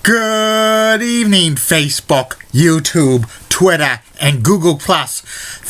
Good evening, Facebook, YouTube, Twitter, and Google+.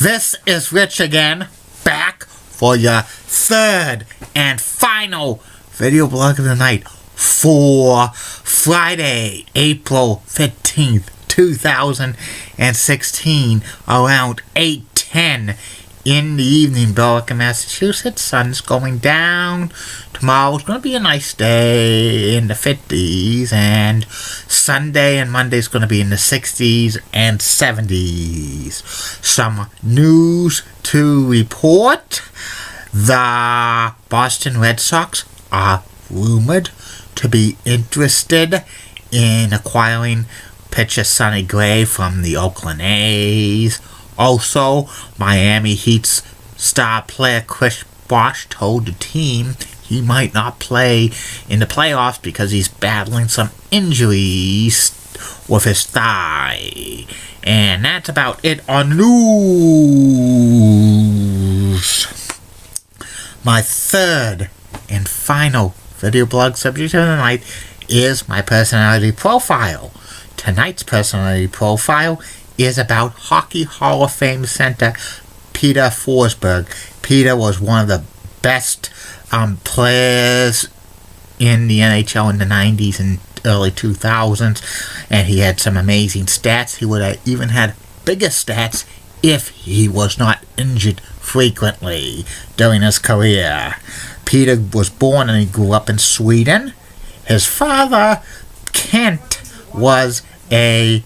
This is Rich again, back for your third and final video blog of the night for Friday, April 15th, 2016, around 8:10 in the evening, Berwick, Massachusetts. Sun's going down. Tomorrow's going to be a nice day in the 50s, and Sunday and Monday's going to be in the 60s and 70s. Some news to report. The Boston Red Sox are rumored to be interested in acquiring pitcher Sonny Gray from the Oakland A's. Also, Miami Heat's star player Chris Bosh told the team he might not play in the playoffs because he's battling some injuries with his thigh. And that's about it on news. My third and final video blog subject of the night is my personality profile. Tonight's personality profile is about Hockey Hall of Fame center Peter Forsberg. Peter was one of the best players in the NHL in the 90s and early 2000s, and he had some amazing stats. He would have even had bigger stats if he was not injured frequently during his career. Peter was born and he grew up in Sweden. His father, Kent, was a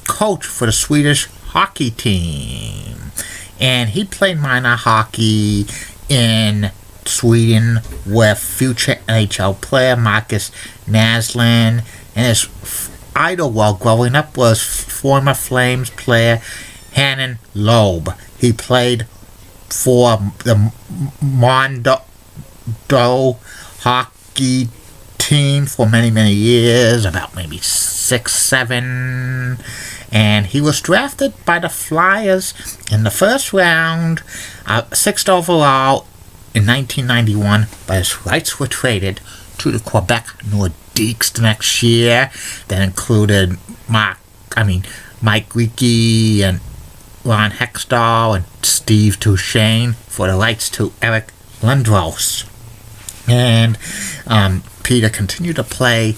coach for the Swedish hockey team, and he played minor hockey in Sweden with future NHL player Marcus Naslund, and his idol while growing up was former Flames player Hannon Loeb. He played for the Mondo hockey team for many years, about maybe 6-7, and he was drafted by the Flyers in the first round, 6th overall in 1991, but his rights were traded to the Quebec Nordiques the next year. That included Mike Rickey and Ron Hextall and Steve Touchane for the rights to Eric Lindros. And Peter continued to play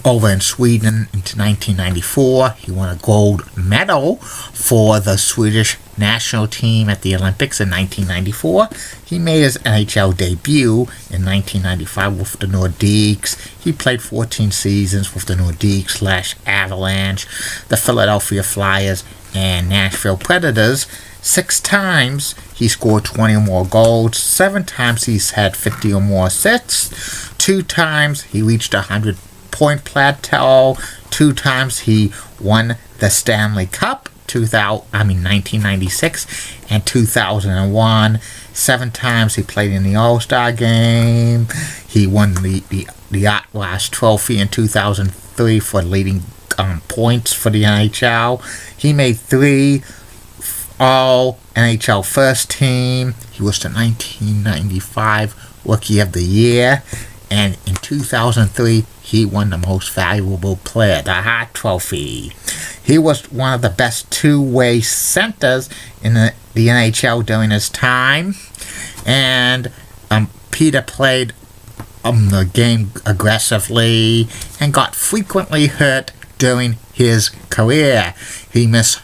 over in Sweden into 1994. He won a gold medal for the Swedish national team at the Olympics in 1994. He made his NHL debut in 1995 with the Nordiques. He played 14 seasons with the Nordiques/Avalanche, the Philadelphia Flyers, and Nashville Predators. 6 times he scored 20 or more goals. 7 times he's had 50 or more assists. 2 times he reached a 100-point plateau. 2 times he won the Stanley Cup, 1996 and 2001. 7 times he played in the All-Star game. He won the Atlas Trophy in 2003 for leading points for the NHL. He made 3 All-NHL First Team. He was the 1995 Rookie of the Year. And in 2003, he won the Most Valuable Player, the Hart Trophy. He was one of the best two-way centers in the NHL during his time. And Peter played the game aggressively and got frequently hurt during his career. He missed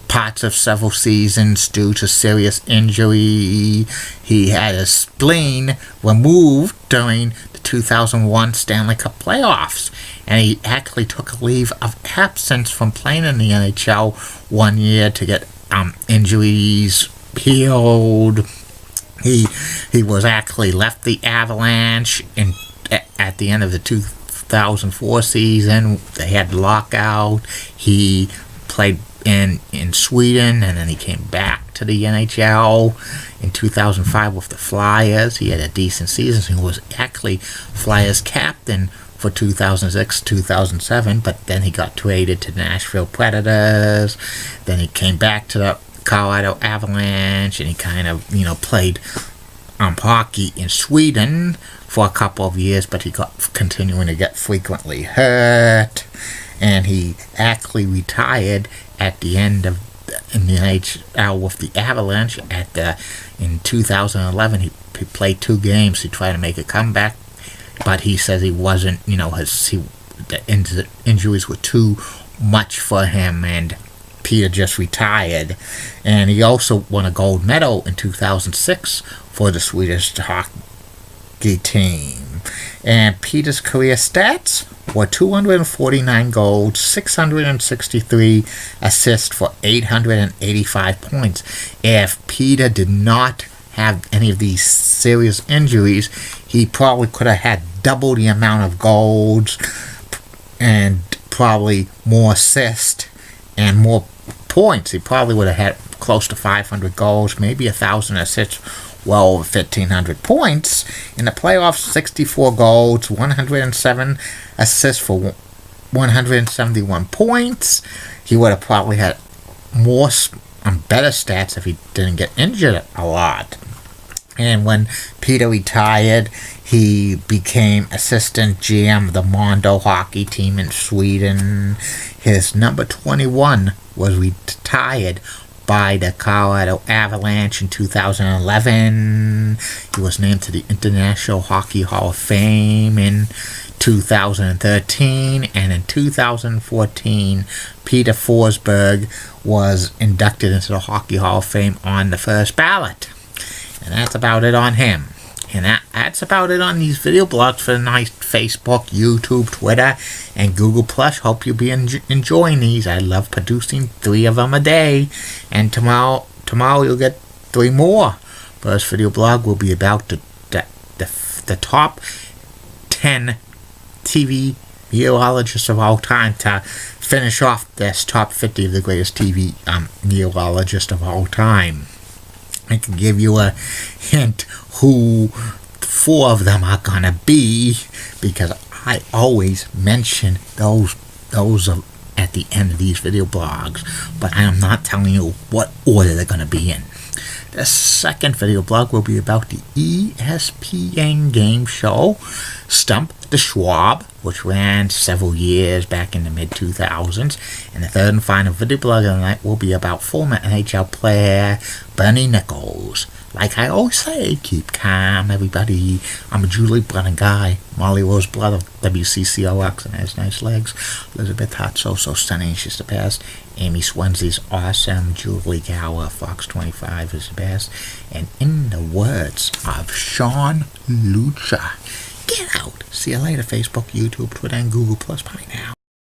parts of several seasons due to serious injury. He had his spleen removed during the 2001 Stanley Cup playoffs, and he actually took a leave of absence from playing in the NHL 1 year to get injuries healed. He was actually left the Avalanche at the end of the 2004 season. They had the lockout. He played in Sweden, and then he came back to the NHL in 2005 with the Flyers. He had a decent season. He was actually Flyers captain for 2006-2007, but then he got traded to the Nashville Predators. Then he came back to the Colorado Avalanche, and he kind of, played hockey in Sweden for a couple of years, but he got continuing to get frequently hurt, and he actually retired at the end of in the NHL with the Avalanche in 2011. He played 2 games. He tried to make a comeback, but he says he wasn't. The injuries were too much for him, and Peter just retired. And he also won a gold medal in 2006 for the Swedish hockey team. And Peter's career stats were 249 goals, 663 assists for 885 points. If Peter did not have any of these serious injuries, he probably could have had double the amount of goals and probably more assists and more points. He probably would have had close to 500 goals, maybe 1,000 assists, well over 1,500 points. In the playoffs, 64 goals, 107 assists for 171 points. He would have probably had more better stats if he didn't get injured a lot. And when Peter retired, he became assistant GM of the Mondo hockey team in Sweden. His number 21 was retired by the Colorado Avalanche in 2011. He was named to the International Hockey Hall of Fame in 2013, and in 2014, Peter Forsberg was inducted into the Hockey Hall of Fame on the first ballot. And that's about it on him. And that's about it on these video blogs for tonight. Facebook, YouTube, Twitter, and Google+. Hope you'll be enjoying these. I love producing 3 of them a day. And tomorrow you'll get 3 more. First video blog will be about the top 10 TV meteorologists of all time to finish off this top 50 of the greatest TV meteorologists of all time. I can give you a hint who 4 of them are gonna be, because I always mention those at the end of these video blogs, but I am not telling you what order they're gonna be in. The second video blog will be about the ESPN game show Stump the Schwab, which ran several years back in the mid-2000s. And the third and final video blog of the night will be about former NHL player Bernie Nichols. Like I always say, keep calm, everybody. I'm a Julie Brennan guy. Molly Roseblood of WCCOX and has nice legs. Elizabeth Hart, so stunning, she's the best. Amy Swensey's awesome. Julie Gower, Fox 25 is the best. And in the words of Sean Lucha, get out. See you later, Facebook, YouTube, Twitter, and Google+. Bye now.